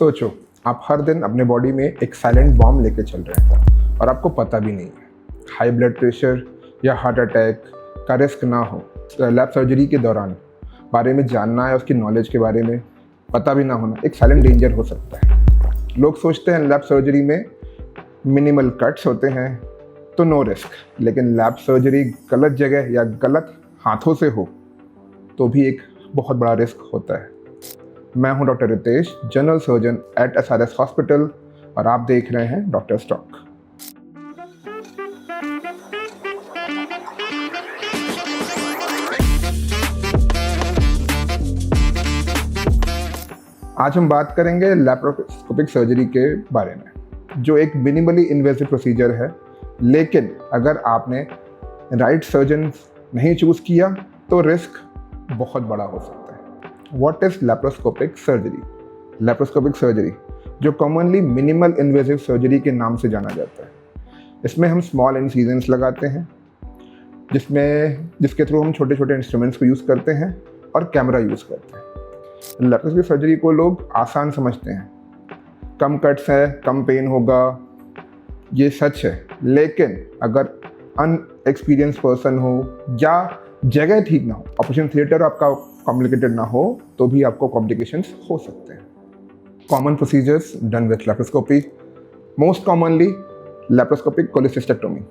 सोचो, आप हर दिन अपने बॉडी में एक साइलेंट बॉम्ब लेके चल रहे हैं और आपको पता भी नहीं है। हाई ब्लड प्रेशर या हार्ट अटैक का रिस्क ना हो, लैब सर्जरी के दौरान बारे में जानना है, उसकी नॉलेज के बारे में पता भी ना होना एक साइलेंट डेंजर हो सकता है। लोग सोचते हैं लैब सर्जरी में मिनिमल कट्स होते हैं तो नो रिस्क, लेकिन लैब सर्जरी गलत जगह या गलत हाथों से हो तो भी एक बहुत बड़ा रिस्क होता है। मैं हूं doctor Ritesh, general surgeon at SRS hospital, और आप देख रहे हैं डॉक्टर स्टॉक। आज हम बात करेंगे लैप्रोस्कोपिक सर्जरी के बारे में, जो एक मिनिमली इन्वेसिव प्रोसीजर है, लेकिन अगर आपने राइट सर्जन नहीं चूज़ किया तो रिस्क बहुत बड़ा हो सकता है। What is laparoscopic surgery? Laparoscopic surgery, जो कॉमनली मिनिमल इन्वेसिव सर्जरी के नाम से जाना जाता है, इसमें हम स्मॉल इंसिजन्स लगाते हैं जिसके थ्रू हम छोटे छोटे इंस्ट्रूमेंट्स को यूज़ करते हैं और कैमरा यूज़ करते हैं। लैप्रोस्कोपिक सर्जरी को लोग आसान समझते हैं, कम कट्स है, कम पेन होगा, ये सच है। लेकिन अगर अनएक्सपीरियंस पर्सन हो या जगह ठीक ना हो, ऑपरेशन थिएटर आपका कॉम्प्लिकेटेड ना हो, तो भी आपको कॉम्प्लिकेशंस हो सकते हैं। Common procedures done with laparoscopy, most commonly laparoscopic cholecystectomy,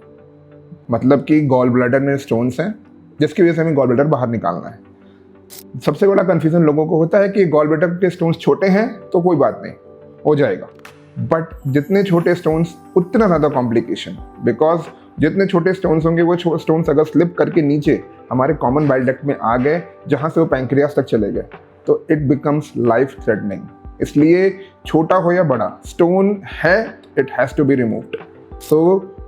मतलब कि गॉल ब्लैडर में स्टोन्स हैं जिसकी वजह से हमें गॉल ब्लैडर बाहर निकालना है। सबसे बड़ा कन्फ्यूजन लोगों को होता है कि गॉल ब्लैडर के स्टोन्स छोटे हैं तो कोई बात नहीं, हो जाएगा, बट जितने छोटे स्टोन्स उतना ज़्यादा कॉम्प्लिकेशन, बिकॉज जितने छोटे स्टोन्स होंगे वो स्टोन्स अगर स्लिप करके नीचे हमारे कॉमन बाइल डक्ट में आ गए, जहाँ से वो पैंक्रियास तक चले गए, तो इट बिकम्स लाइफ थ्रेटनिंग। इसलिए छोटा हो या बड़ा स्टोन है, it has to be removed. So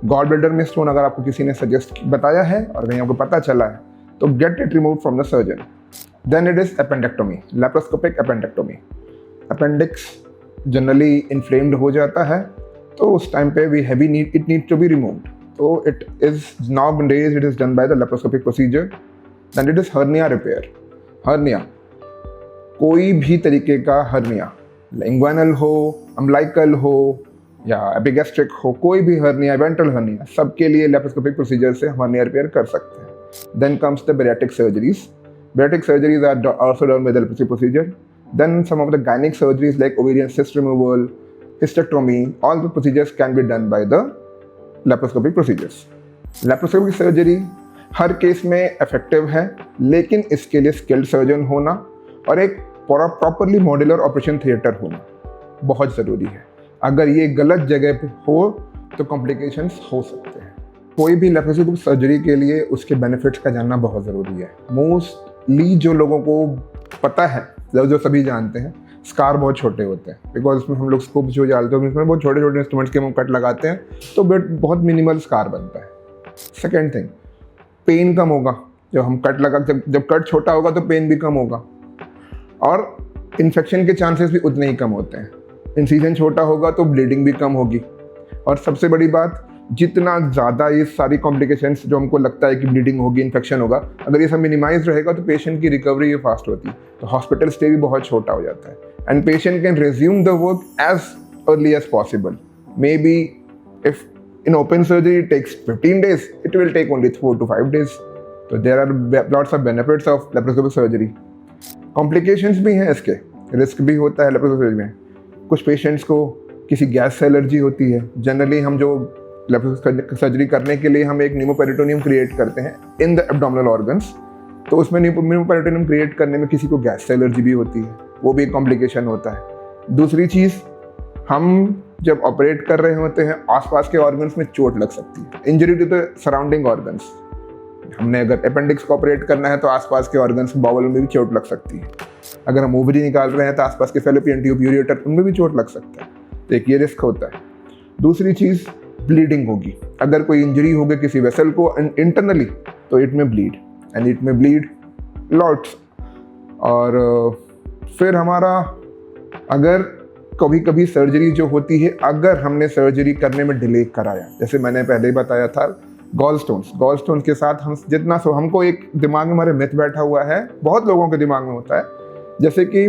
gall bladder में स्टोन अगर आपको किसी ने सजेस्ट बताया है और कहीं आपको पता चला है, तो get it remove from the surgeon. Then it is appendectomy, laparoscopic appendectomy. Appendix generally inflamed हो जाता है, तो उस टाइम पे it needs to be removed. So it is nowadays it is done by the laparoscopic procedure. Then it is hernia repair. Hernia, कोई भी तरीके का hernia, linguinal हो, umbilical हो या epigastric हो, कोई भी hernia, ventral hernia, सबके लिए laparoscopic procedure से hernia repair कर सकते हैं। Then comes the bariatric surgeries. Bariatric surgeries are also done by the laparoscopic procedure. Then some of the gynec surgeries like ovarian cyst removal, hysterectomy, all the procedures can be done by the laparoscopic procedures. Laparoscopic surgery her case में effective है, लेकिन इसके लिए skilled surgeon होना और एक properly modular operation theatre होना बहुत ज़रूरी है। अगर ये गलत जगह पे हो तो कॉम्प्लिकेशंस हो सकते हैं। कोई भी लैप्रोस्कोपिक सर्जरी के लिए उसके बेनिफिट्स का जानना बहुत ज़रूरी है। मोस्टली जो लोगों को पता है, जो सभी जानते हैं, स्कार बहुत छोटे होते हैं, बिकॉज उसमें हम लोग स्कोप जो डालते हैं उसमें बहुत छोटे छोटे इंस्ट्रूमेंट्स के हम कट लगाते हैं, तो बहुत मिनिमल स्कार बनता है। सेकेंड थिंग, पेन कम होगा। जब कट छोटा होगा तो पेन भी कम होगा, और इन्फेक्शन के चांसेस भी उतने ही कम होते हैं। इंसिजन छोटा होगा तो ब्लीडिंग भी कम होगी, और सबसे बड़ी बात, जितना ज़्यादा ये सारी कॉम्प्लिकेशंस जो हमको लगता है कि ब्लीडिंग होगी, इन्फेक्शन होगा, अगर ये सब मिनिमाइज रहेगा तो पेशेंट की रिकवरी ये फास्ट होती है, तो हॉस्पिटल स्टे भी बहुत छोटा हो जाता है, and patient can resume the work as early as possible. Maybe if in open surgery it takes 15 days, it will take only 4 to 5 days। तो there are lots of benefits of laparoscopic surgery. Complications भी हैं, इसके risk भी होता है laparoscopic surgery में। कुछ patients को किसी गैस से एलर्जी होती है। जनरली हम जो लैप्रोस्कोपिक सर्जरी करने के लिए हम एक न्यूमोपेरिटोनियम क्रिएट करते हैं इन द एब्डोमिनल ऑर्गन्स, तो उसमें न्यूमोपेरिटोनियम क्रिएट करने में किसी को गैस से एलर्जी भी होती है, वो भी एक कॉम्प्लिकेशन होता है। दूसरी चीज़, हम जब ऑपरेट कर रहे होते हैं आसपास के ऑर्गन्स में चोट लग सकती है, injury to the surrounding organs. हमने अगर अपेंडिक्स को ऑपरेट करना है तो आसपास के ऑर्गन्स, बाउल में भी चोट लग सकती है। अगर हम ओवरी निकाल रहे हैं तो आसपास के फैलोपियन ट्यूब, यूरेटर, उनमें भी चोट लग सकता है, तो एक ये रिस्क होता है। दूसरी चीज़, ब्लीडिंग होगी। अगर कोई इंजरी होगी किसी वेसल को इंटरनली, तो इट में ब्लीड, एंड इट में ब्लीड लॉट्स। और फिर हमारा अगर कभी कभी सर्जरी जो होती है, अगर हमने सर्जरी करने में डिले कराया, जैसे मैंने पहले ही बताया था, गॉल स्टोन्स के साथ हम जितना हमको एक दिमाग में हमारे मिथ बैठा हुआ है, बहुत लोगों के दिमाग में होता है, जैसे कि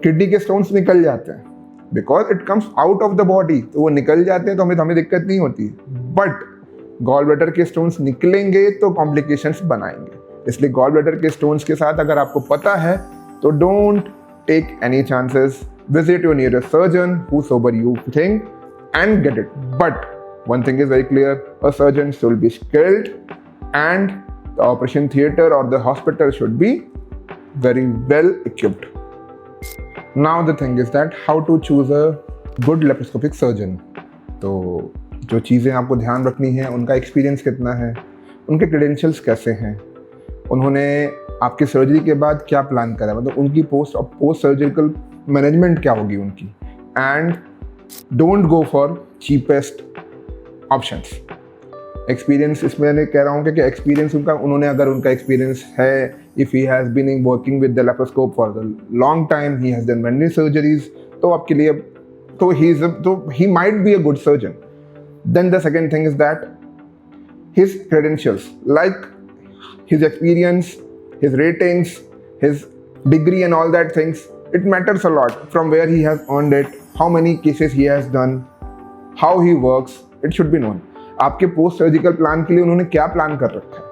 किडनी के स्टोन्स निकल जाते हैं, because it comes out of the body, तो वो निकल जाते हैं तो हमें दिक्कत नहीं होती। बट गॉल ब्लैडर के स्टोन्स निकलेंगे तो कॉम्प्लिकेशंस बनाएंगे, इसलिए गॉल ब्लैडर के स्टोन्स के साथ अगर आपको पता है तो don't take any chances, visit your nearest surgeon whosoever you think and get it. But one thing is very clear, a surgeon should be skilled and the operation theater or the hospital should be very well equipped. Now the thing is that how to choose a good laparoscopic surgeon. तो जो चीज़ें आपको ध्यान रखनी है, उनका experience कितना है, उनके क्रेडेंशियल्स कैसे हैं, उन्होंने आपकी सर्जरी के बाद क्या प्लान करा, मतलब उनकी पोस्ट सर्जिकल मैनेजमेंट क्या होगी उनकी, and don't go for cheapest options. Experience इसमें मैं कह रहा हूँ कि एक्सपीरियंस उन्होंने अगर उनका एक्सपीरियंस है, if he has been working with the laparoscope for the long time, he has done many surgeries, तो आपके लिए तो he might be a good surgeon. Then the second thing is that his credentials, like his experience, his ratings, his degree and all that things, it matters a lot, from where he has earned it, how many cases he has done, how he works, it should be known. आपके post surgical plan के लिए उन्होंने क्या plan कर रखा है,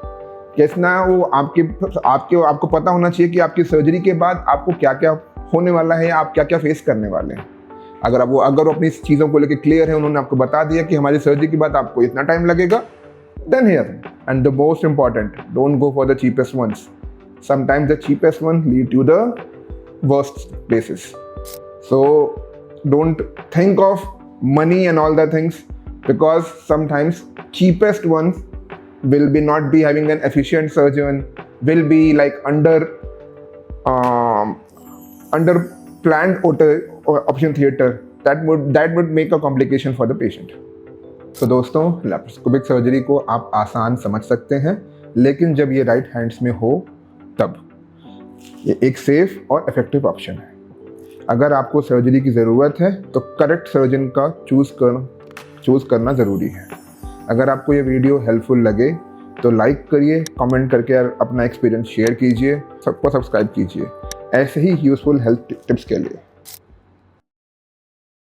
कितना वो आपको पता होना चाहिए कि आपकी सर्जरी के बाद आपको क्या क्या होने वाला है, आप क्या क्या फेस करने वाले हैं। अगर वो अपनी चीज़ों को लेकर क्लियर है, उन्होंने आपको बता दिया कि हमारी सर्जरी के बाद आपको इतना टाइम लगेगा, then here. And the most important, don't go for the cheapest ones. Sometimes the cheapest one lead to the worst places. So don't think of money and all the things, because sometimes cheapest ones will be not be having an efficient surgeon, will be like under planned operation theater. That would make a complication for the patient. तो दोस्तों, laparoscopic surgery को आप आसान समझ सकते हैं, लेकिन जब ये राइट हैंड्स में हो तब ये एक सेफ और इफेक्टिव ऑप्शन है। अगर आपको सर्जरी की ज़रूरत है तो करेक्ट सर्जन का चूज़ करना ज़रूरी है। अगर आपको ये वीडियो हेल्पफुल लगे तो लाइक करिए, कमेंट करके अपना एक्सपीरियंस शेयर कीजिए, सबको सब्सक्राइब कीजिए ऐसे ही यूज़फुल हेल्थ टिप्स के लिए।